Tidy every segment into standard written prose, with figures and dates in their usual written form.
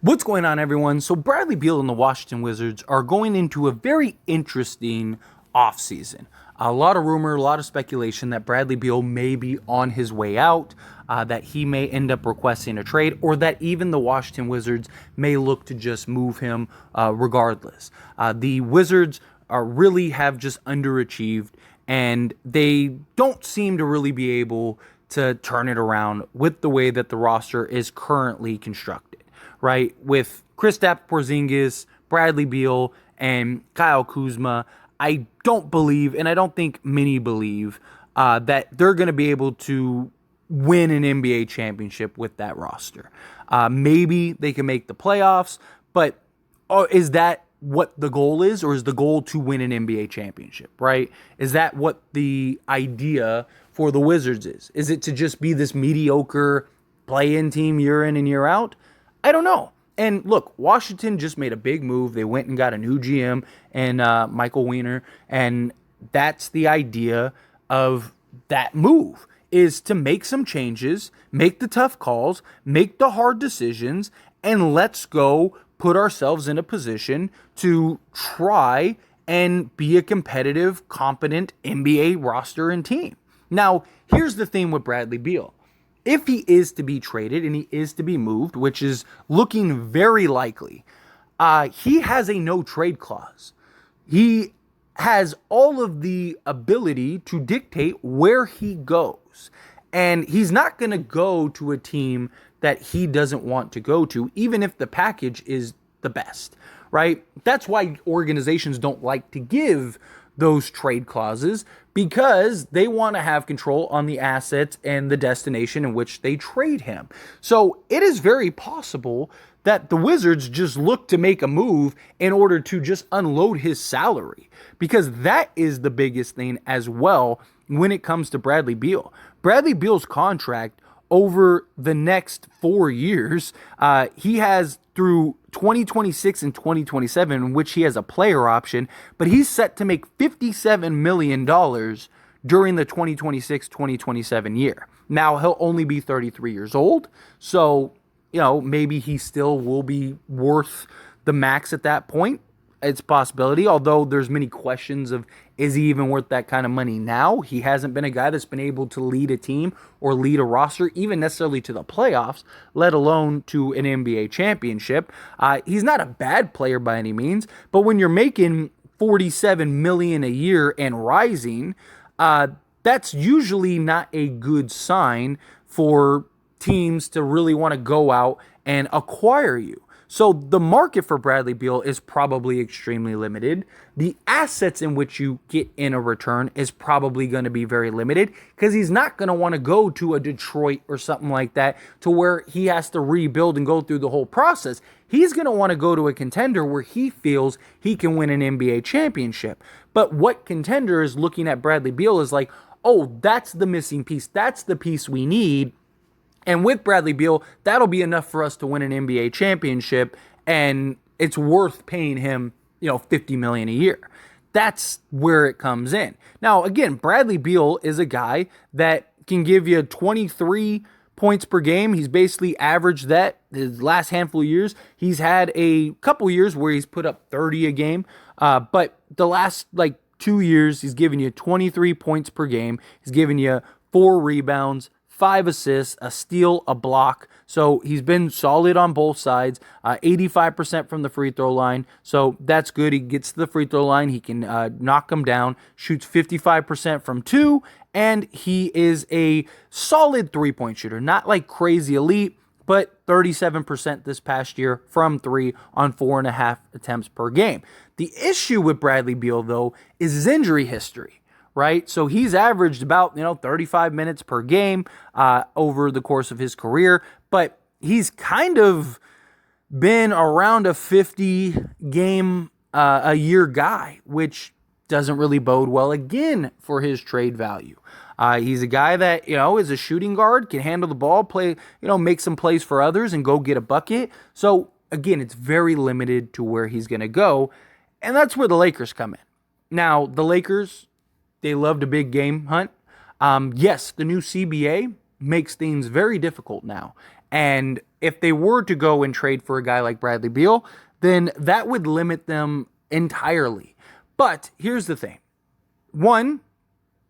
What's going on, everyone? So Bradley Beal and the Washington Wizards are going into a very interesting offseason. A lot of rumor, a lot of speculation that Bradley Beal may be on his way out, that he may end up requesting a trade, or that even the Washington Wizards may look to just move him regardless. The Wizards really have just underachieved, and they don't seem to really be able to turn it around with the way that the roster is currently constructed. Right, with Kristaps Porzingis, Bradley Beal, and Kyle Kuzma, I don't believe, and I don't think many believe, that they're going to be able to win an NBA championship with that roster. Maybe they can make the playoffs, but is that what the goal is, or is the goal to win an NBA championship, right? Is that what the idea for the Wizards is? Is it to just be this mediocre play-in team year in and year out? I don't know. And look, Washington just made a big move. They went and got a new GM and Michael Weiner. And that's the idea of that move, is to make some changes, make the tough calls, make the hard decisions, and let's go put ourselves in a position to try and be a competitive, competent NBA roster and team. Now, here's the thing with Bradley Beal. If he is to be traded and he is to be moved, which is looking very likely, he has a no trade clause. He has all of the ability to dictate where he goes. And he's not going to go to a team that he doesn't want to go to, even if the package is the best, right? That's why organizations don't like to give those trade clauses, because they want to have control on the assets and the destination in which they trade him. So it is very possible that the Wizards just look to make a move in order to just unload his salary, because that is the biggest thing as well when it comes to Bradley Beal. Bradley Beal's contract over the next 4 years, he has through 2026 and 2027, in which he has a player option, but he's set to make $57 million during the 2026-2027 year. Now, he'll only be 33 years old, so, maybe he still will be worth the max at that point. It's a possibility, although there's many questions of, is he even worth that kind of money now? He hasn't been a guy that's been able to lead a team or lead a roster, even necessarily to the playoffs, let alone to an NBA championship. He's not a bad player by any means, but when you're making $47 million a year and rising, that's usually not a good sign for teams to really want to go out and acquire you. So the market for Bradley Beal is probably extremely limited. The assets in which you get in a return is probably going to be very limited, because he's not going to want to go to a Detroit or something like that to where he has to rebuild and go through the whole process. He's going to want to go to a contender where he feels he can win an NBA championship. But what contender is looking at Bradley Beal is like, oh, that's the missing piece. That's the piece we need. And with Bradley Beal, that'll be enough for us to win an NBA championship, and it's worth paying him, $50 million a year. That's where it comes in. Now, again, Bradley Beal is a guy that can give you 23 points per game. He's basically averaged that his last handful of years. He's had a couple years where he's put up 30 a game, but the last 2 years, he's given you 23 points per game. He's given you 4 rebounds, 5 assists, a steal, a block. So he's been solid on both sides, 85% from the free throw line. So that's good. He gets to the free throw line. He can knock them down, shoots 55% from 2, and he is a solid three-point shooter. Not like crazy elite, but 37% this past year from 3 on 4.5 attempts per game. The issue with Bradley Beal, though, is his injury history. Right? So he's averaged about, 35 minutes per game over the course of his career, but he's kind of been around a 50 game a year guy, which doesn't really bode well again for his trade value. He's a guy that, is a shooting guard, can handle the ball, play, make some plays for others and go get a bucket. So again, it's very limited to where he's going to go. And that's where the Lakers come in. Now, the Lakers, they loved a big game hunt. Yes, the new CBA makes things very difficult now. And if they were to go and trade for a guy like Bradley Beal, then that would limit them entirely. But here's the thing. One,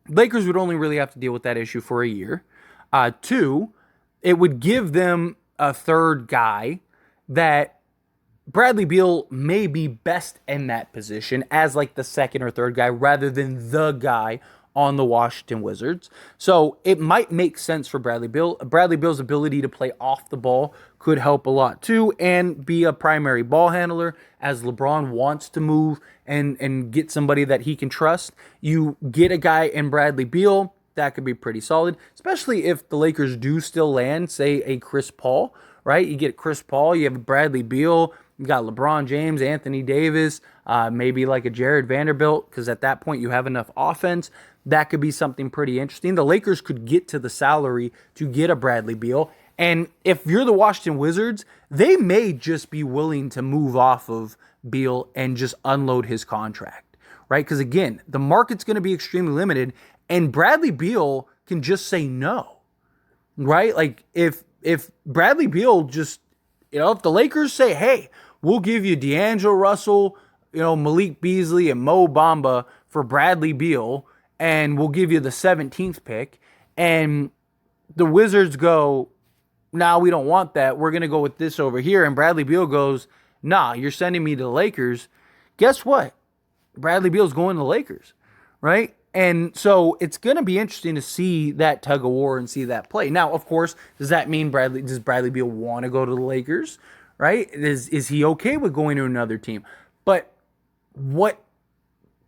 Lakers would only really have to deal with that issue for a year. Two, it would give them a third guy that Bradley Beal may be best in that position as like the second or third guy rather than the guy on the Washington Wizards. So it might make sense for Bradley Beal. Bradley Beal's ability to play off the ball could help a lot too and be a primary ball handler as LeBron wants to move and get somebody that he can trust. You get a guy in Bradley Beal, that could be pretty solid, especially if the Lakers do still land, say, a Chris Paul, right? You get Chris Paul, you have Bradley Beal, you got LeBron James, Anthony Davis, maybe like a Jared Vanderbilt, because at that point you have enough offense. That could be something pretty interesting. The Lakers could get to the salary to get a Bradley Beal. And if you're the Washington Wizards, they may just be willing to move off of Beal and just unload his contract, right? Because again, the market's going to be extremely limited, and Bradley Beal can just say no, right? Like if Bradley Beal just, if the Lakers say, hey, we'll give you D'Angelo Russell, Malik Beasley and Mo Bamba for Bradley Beal, and we'll give you the 17th pick, and the Wizards go, nah, we don't want that. We're going to go with this over here. And Bradley Beal goes, nah, you're sending me to the Lakers. Guess what? Bradley Beal's going to the Lakers, right? And so it's going to be interesting to see that tug of war and see that play. Now, of course, does that mean does Bradley Beal want to go to the Lakers, right? Is he okay with going to another team? But what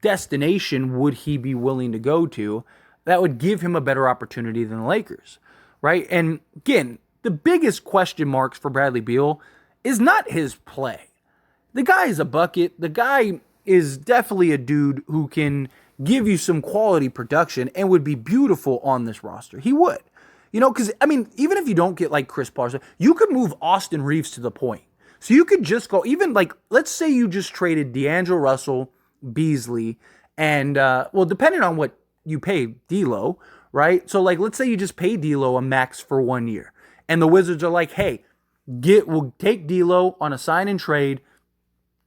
destination would he be willing to go to that would give him a better opportunity than the Lakers, right? And again, the biggest question marks for Bradley Beal is not his play. The guy is a bucket. The guy is definitely a dude who can give you some quality production and would be beautiful on this roster. He would. Because, even if you don't get like Chris Paul, you could move Austin Reeves to the point. So you could just go, even like, let's say you just traded D'Angelo Russell, Beasley, and, depending on what you pay D'Lo, right? So, like, let's say you just pay D'Lo a max for 1 year. And the Wizards are like, hey, we'll take D'Lo on a sign and trade,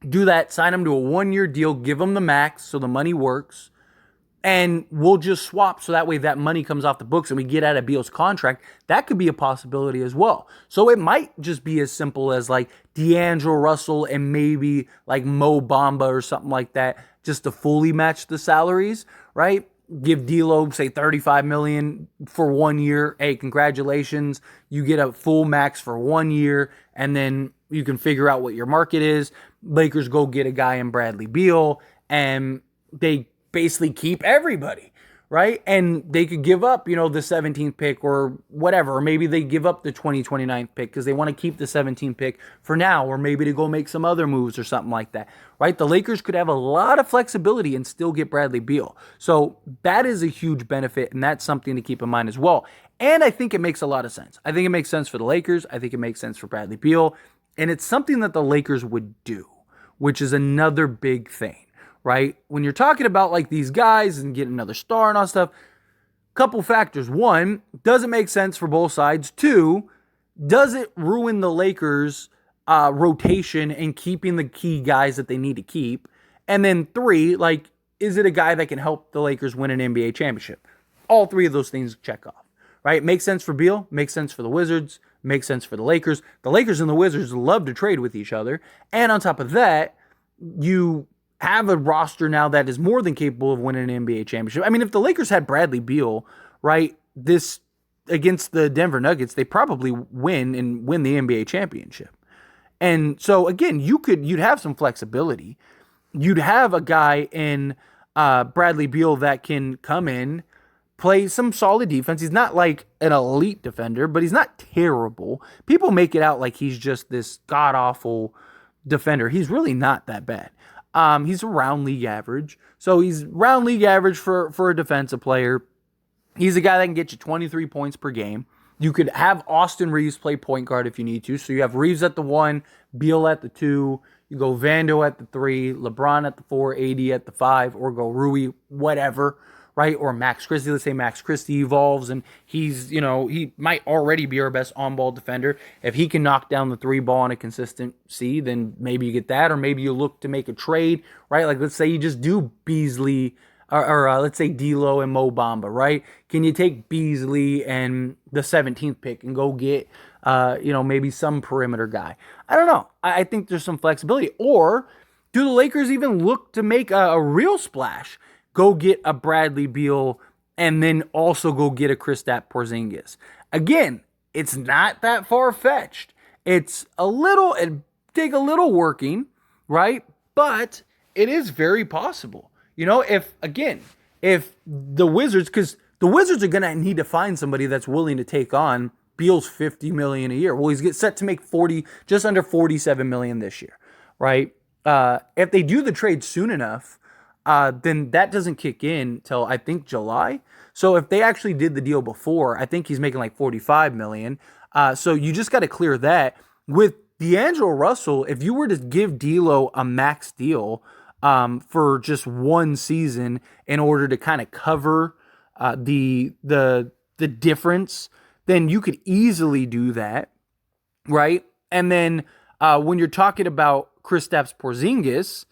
do that, sign him to a 1-year deal, give him the max so the money works, and we'll just swap so that way that money comes off the books and we get out of Beal's contract. That could be a possibility as well. So it might just be as simple as like D'Angelo Russell and maybe like Mo Bamba or something like that, just to fully match the salaries, right? Give D'Lo, say, $35 million for 1 year. Hey, congratulations. You get a full max for 1 year, and then you can figure out what your market is. Lakers go get a guy in Bradley Beal, and they basically keep everybody, right? And they could give up, the 17th pick or whatever, or maybe they give up the 2029 pick because they want to keep the 17th pick for now, or maybe to go make some other moves or something like that, right? The Lakers could have a lot of flexibility and still get Bradley Beal. So that is a huge benefit, and that's something to keep in mind as well. And I think it makes a lot of sense. I think it makes sense for the Lakers. I think it makes sense for Bradley Beal. And it's something that the Lakers would do, which is another big thing, right? When you're talking about like these guys and getting another star and all stuff, couple factors. One, does it make sense for both sides? Two, does it ruin the Lakers' rotation and keeping the key guys that they need to keep? And then three, like, is it a guy that can help the Lakers win an NBA championship? All three of those things check off, right? Makes sense for Beal, makes sense for the Wizards, makes sense for the Lakers. The Lakers and the Wizards love to trade with each other. And on top of that, you have a roster now that is more than capable of winning an NBA championship. If the Lakers had Bradley Beal, right, this against the Denver Nuggets, they probably win the NBA championship. And so again, you'd have some flexibility. You'd have a guy in Bradley Beal that can come in, play some solid defense. He's not like an elite defender, but he's not terrible. People make it out like he's just this god-awful defender. He's really not that bad. He's around league average. So he's around league average for a defensive player. He's a guy that can get you 23 points per game. You could have Austin Reeves play point guard if you need to. So you have Reeves at the 1, Beal at the 2, you go Vando at the 3, LeBron at the 4, AD at the 5, or go Rui, whatever, right? Or Max Christie. Let's say Max Christie evolves and he's, he might already be our best on-ball defender. If he can knock down the three ball on a consistency, then maybe you get that, or maybe you look to make a trade, right? Like let's say you just do Beasley or let's say D'Lo and Mo Bamba, right? Can you take Beasley and the 17th pick and go get, maybe some perimeter guy? I don't know. I think there's some flexibility. Or do the Lakers even look to make a real splash? Go get a Bradley Beal and then also go get a Kristaps Porzingis. Again, it's not that far-fetched. It'd take a little working, right? But it is very possible. If the Wizards, because the Wizards are going to need to find somebody that's willing to take on Beal's $50 million a year. Well, he's set to make just under $47 million this year, right? If they do the trade soon enough, then that doesn't kick in till I think July. So if they actually did the deal before, I think he's making like $45 million. So you just got to clear that. With D'Angelo Russell, if you were to give D'Lo a max deal, for just one season in order to kind of cover the difference, then you could easily do that, right? And then when you're talking about Kristaps Porzingis,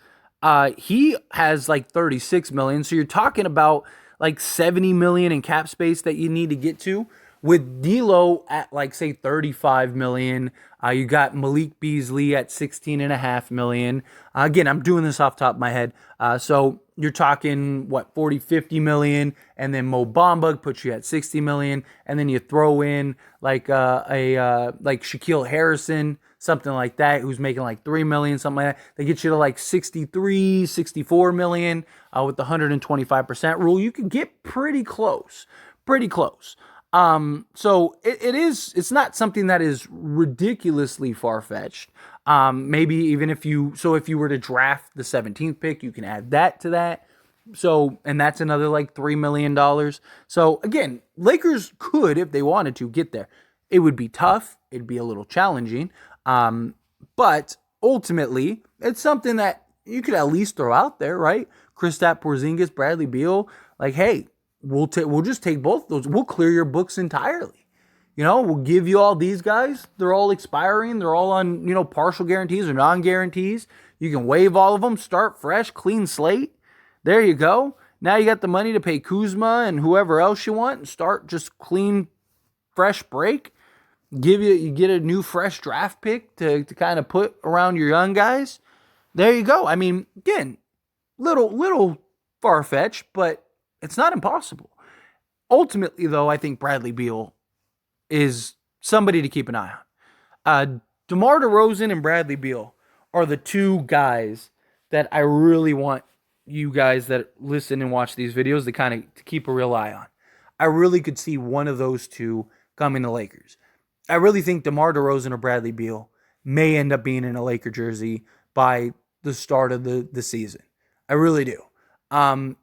he has like 36 million, so you're talking about like 70 million in cap space that you need to get to. With D'Lo at like say 35 million, you got Malik Beasley at 16.5 million. Again, I'm doing this off the top of my head. So you're talking 40, 50 million, and then Mo Bamba puts you at 60 million, and then you throw in like like Shaquille Harrison, something like that, who's making like 3 million, something like that. They get you to like 63, 64 million with the 125% rule. You can get pretty close. So it's not something that is ridiculously far-fetched. Maybe even if you were to draft the 17th pick, you can add that to that. So, and that's another like $3 million. So again, Lakers could, if they wanted to, get there. It would be tough. It'd be a little challenging. But ultimately, it's something that you could at least throw out there, right? Kristaps Porzingis, Bradley Beal, like, hey, we'll just take both those. We'll clear your books entirely. We'll give you all these guys. They're all expiring. They're all on, partial guarantees or non-guarantees. You can waive all of them, start fresh, clean slate. There you go. Now you got the money to pay Kuzma and whoever else you want and start just clean, fresh break. You get a new fresh draft pick to kind of put around your young guys. There you go. I mean, again, little far-fetched, but it's not impossible. Ultimately, though, I think Bradley Beal is somebody to keep an eye on. DeMar DeRozan and Bradley Beal are the two guys that I really want you guys that listen and watch these videos to keep a real eye on. I really could see one of those two coming to Lakers. I really think DeMar DeRozan or Bradley Beal may end up being in a Laker jersey by the start of the season. I really do. I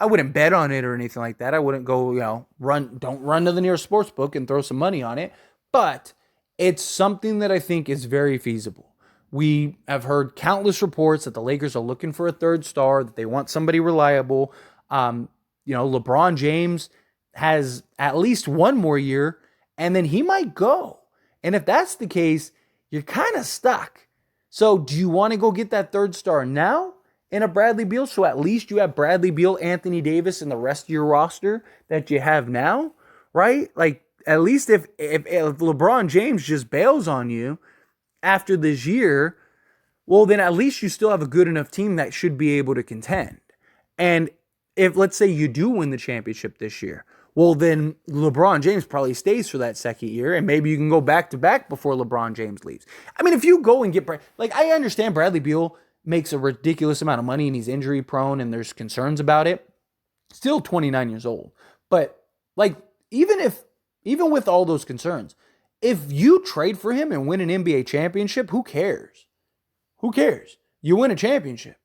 wouldn't bet on it or anything like that. I wouldn't go, don't run to the nearest sports book and throw some money on it. But it's something that I think is very feasible. We have heard countless reports that the Lakers are looking for a third star, that they want somebody reliable. LeBron James has at least one more year, and then he might go. And if that's the case, you're kind of stuck. So do you want to go get that third star now in a Bradley Beal? So at least you have Bradley Beal, Anthony Davis, and the rest of your roster that you have now, right? Like, at least if LeBron James just bails on you after this year, well, then at least you still have a good enough team that should be able to contend. And if, let's say, you do win the championship this year, well, then LeBron James probably stays for that second year, and maybe you can go back-to-back before LeBron James leaves. I mean, if you go and get, I understand Bradley Beal makes a ridiculous amount of money and he's injury prone and there's concerns about it. Still 29 years old. But even with all those concerns, if you trade for him and win an NBA championship, who cares? Who cares? You win a championship.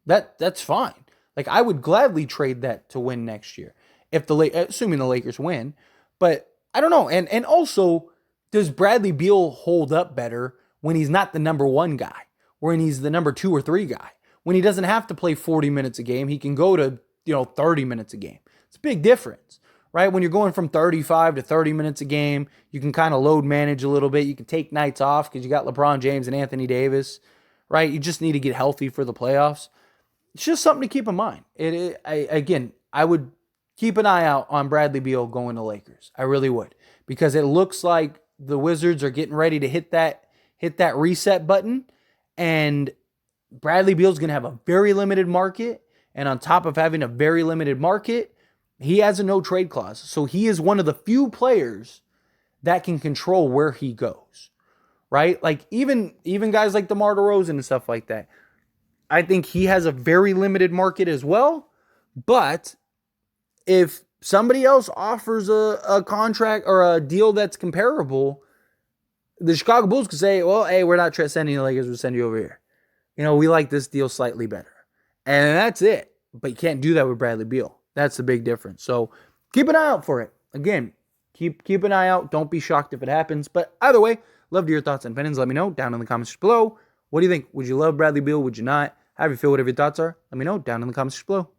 That's fine. Like, I would gladly trade that to win next year, assuming the Lakers win. But I don't know. And also, does Bradley Beal hold up better when he's not the number one guy, when he's the number 2 or 3 guy? When he doesn't have to play 40 minutes a game, he can go to 30 minutes a game. It's a big difference, right? When you're going from 35 to 30 minutes a game, you can kind of load manage a little bit. You can take nights off because you got LeBron James and Anthony Davis, right? You just need to get healthy for the playoffs. It's just something to keep in mind. I would keep an eye out on Bradley Beal going to Lakers. I really would, because it looks like the Wizards are getting ready to hit that reset button, and Bradley Beal's going to have a very limited market, and on top of having a very limited market, he has a no trade clause. So he is one of the few players that can control where he goes, right? Like even guys like DeMar DeRozan and stuff like that. I think he has a very limited market as well, but if somebody else offers a contract or a deal that's comparable, the Chicago Bulls could say, well, hey, we're not sending the Lakers, we'll send you over here. We like this deal slightly better. And that's it. But you can't do that with Bradley Beal. That's the big difference. So keep an eye out for it. Again, keep an eye out. Don't be shocked if it happens. But either way, love to hear your thoughts and opinions. Let me know down in the comments below. What do you think? Would you love Bradley Beal? Would you not? How do you feel? Whatever your thoughts are, let me know down in the comments below.